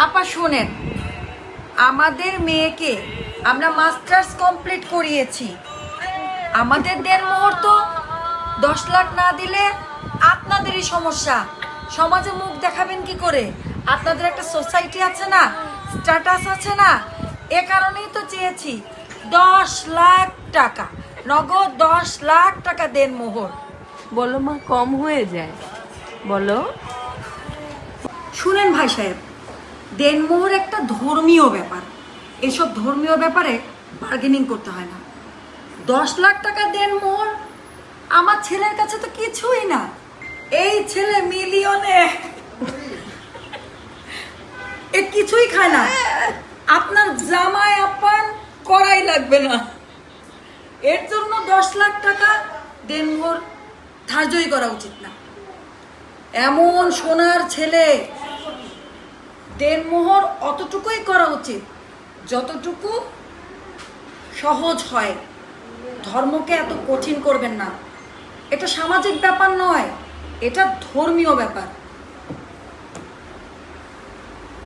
আপা শোনেন, আমাদের মেয়েকে আমরা মাস্টার্স কমপ্লিট করিয়েছি। আমাদের দেনমোহর তো 10 লাখ না দিলে আপনাদেরই সমস্যা। সমাজে মুখ দেখাবেন কি করে? আপনাদের একটা সোসাইটি আছে না, স্ট্যাটাস আছে না, এ কারণেই তো চেয়েছি 10 লাখ টাকা নগদ, 10 লাখ টাকা দেনমোহর। বলো মা, কম হয়ে যায় বলো। শুনেন ভাই সাহেব, দেনমোহর একটা ধর্মীয় ব্যাপার। এসব ধর্মীয় ব্যাপারে বার্গেনিং করতে হয় না। 10 লাখ টাকা দেনমোহর আমার ছেলের কাছে তো কিছুই না। এই ছেলে মিলিয়নে এ কিছুই খায় না। আপনার জামাই আপ্যায়ন করাই লাগবে না। এর জন্য 10 লাখ টাকা দেনমোহর ধার্যই করা উচিত না। এমন সোনার ছেলে, দেনমোহর অতটুকুই করা উচিত যতটুকু সহজ হয়। ধর্মকে এত কঠিন করবেন না। এটা সামাজিক ব্যাপার নয়, এটা ধর্মীয় ব্যাপার।